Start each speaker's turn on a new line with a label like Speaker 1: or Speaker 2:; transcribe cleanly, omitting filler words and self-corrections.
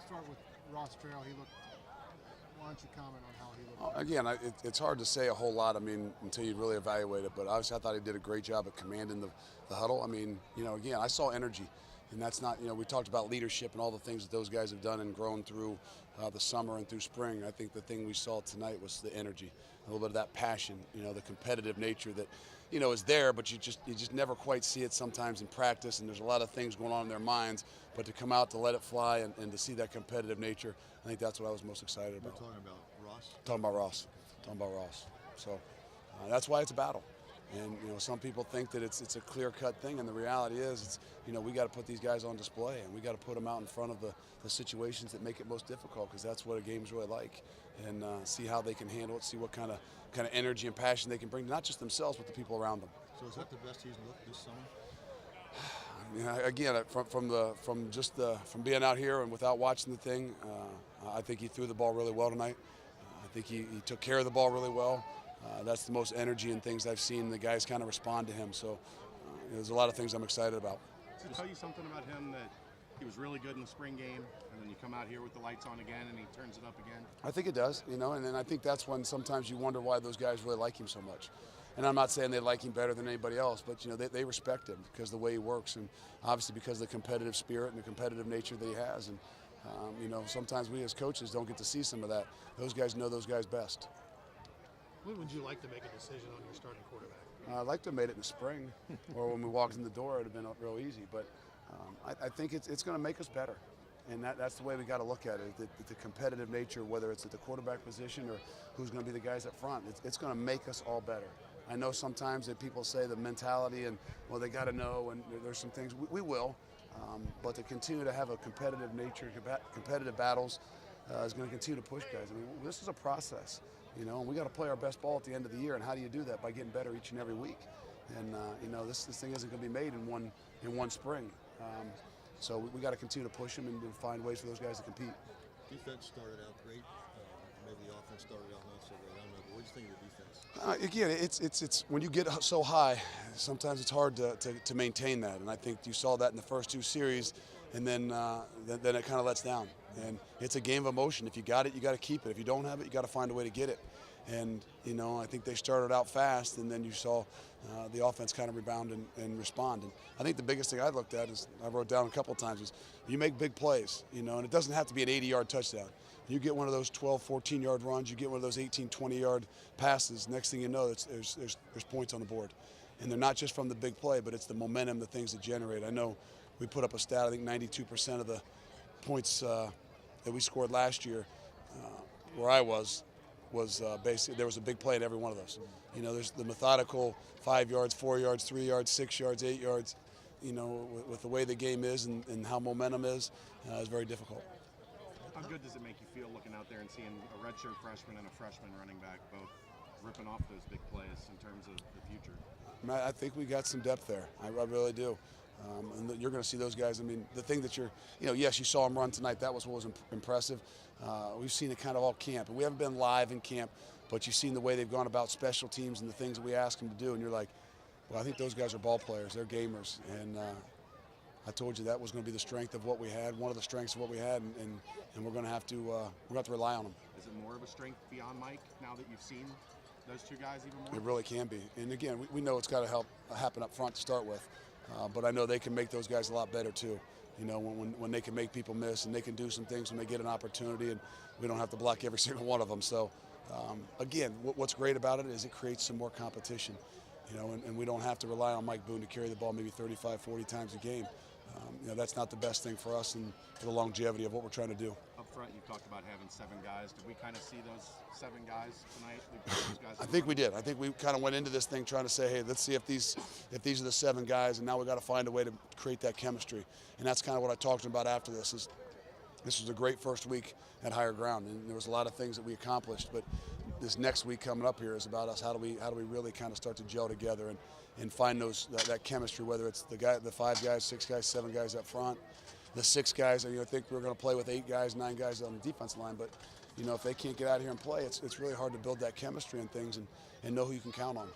Speaker 1: start with Ross Trail. Why don't you comment on how he looked?
Speaker 2: Again, it's hard to say a whole lot, until you really evaluate it. But obviously, I thought he did a great job at commanding the huddle. Again, I saw energy. And that's not, we talked about leadership and all the things that those guys have done and grown through the summer and through spring. I think the thing we saw tonight was the energy, a little bit of that passion, the competitive nature that, is there, but you just never quite see it sometimes in practice. And there's a lot of things going on in their minds, but to come out to let it fly and to see that competitive nature, I think that's what I was most excited about.
Speaker 3: You're talking about Ross?
Speaker 2: Talking about Ross. So that's why it's a battle. And some people think that it's a clear-cut thing, and the reality is, we got to put these guys on display, and we got to put them out in front of the situations that make it most difficult, because that's what a game's really like, and see how they can handle it, see what kind of energy and passion they can bring to not just themselves but the people around them.
Speaker 3: So is that the best he's looked this summer?
Speaker 2: Again, from being out here and without watching the thing, I think he threw the ball really well tonight. I think he took care of the ball really well. That's the most energy and things I've seen the guys kind of respond to him. So there's a lot of things I'm excited about.
Speaker 4: Does it tell you something about him that he was really good in the spring game, and then you come out here with the lights on again and he turns it up again?
Speaker 2: I think it does, and then I think that's when sometimes you wonder why those guys really like him so much. And I'm not saying they like him better than anybody else, but they respect him because of the way he works, and obviously because of the competitive spirit and the competitive nature that he has. And sometimes we as coaches don't get to see some of that. Those guys know those guys best.
Speaker 1: When would you like to make a decision on your starting quarterback?
Speaker 2: I'd like to have made it in the spring, or when we walked in the door, it would have been real easy. But I think it's going to make us better, and that's the way we got to look at it. The competitive nature, whether it's at the quarterback position or who's going to be the guys up front, it's going to make us all better. I know sometimes that people say the mentality and, well, they got to know, and there's some things we will, but to continue to have a competitive nature, competitive battles, is going to continue to push guys. This is a process, and we got to play our best ball at the end of the year. And how do you do that? By getting better each and every week. And this thing isn't going to be made in one spring. So we got to continue to push them and find ways for those guys to compete.
Speaker 3: Defense started out great. Maybe the offense started out not so great. I don't know. But what do you think of the defense?
Speaker 2: Again, it's when you get so high, sometimes it's hard to maintain that. And I think you saw that in the first two series, and then it kind of lets down. And it's a game of emotion. If you got it, you got to keep it. If you don't have it, you got to find a way to get it. And I think they started out fast, and then you saw the offense kind of rebound and respond. And I think the biggest thing I looked at is, I wrote down a couple of times, is you make big plays, and it doesn't have to be an 80-yard touchdown. You get one of those 12, 14-yard runs, you get one of those 18, 20-yard passes. Next thing you know, there's points on the board, and they're not just from the big play, but it's the momentum, the things that generate. I know we put up a stat. I think 92% of the points that we scored last year, where I was basically there was a big play in every one of those. There's the methodical 5 yards, 4 yards, 3 yards, 6 yards, 8 yards. With the way the game is and how momentum is very difficult.
Speaker 4: How good does it make you feel looking out there and seeing a redshirt freshman and a freshman running back both ripping off those big plays in terms of the future?
Speaker 2: I think we got some depth there. I really do. And you're going to see those guys. The thing that yes, you saw them run tonight. That was what was impressive. We've seen it kind of all camp. And we haven't been live in camp, but you've seen the way they've gone about special teams and the things that we ask them to do. And you're like, well, I think those guys are ball players. They're gamers. And I told you that was going to be the strength of what we had, one of the strengths of what we had, and we're going to have to rely on them.
Speaker 4: Is it more of a strength beyond Mike now that you've seen those two guys even more?
Speaker 2: It really can be. And again, we know it's got to happen up front to start with, but I know they can make those guys a lot better too. When they can make people miss, and they can do some things when they get an opportunity, and we don't have to block every single one of them. So again, what's great about it is it creates some more competition. And we don't have to rely on Mike Boone to carry the ball maybe 35, 40 times a game. That's not the best thing for us and for the longevity of what we're trying to do.
Speaker 4: Up front, you talked about having 7 guys. Did we kind of see those 7 guys tonight?
Speaker 2: I think we did. I think we kind of went into this thing trying to say, hey, let's see if these are the 7 guys, and now we got to find a way to create that chemistry. And that's kind of what I talked about after this. This was a great first week at Higher Ground, and there was a lot of things that we accomplished. But this next week coming up here is about us. How do we really kind of start to gel together and find that chemistry? Whether it's the 5 guys, 6 guys, 7 guys up front, the 6 guys. I think we're going to play with 8 guys, 9 guys on the defensive line. But if they can't get out here and play, it's really hard to build that chemistry and things and know who you can count on.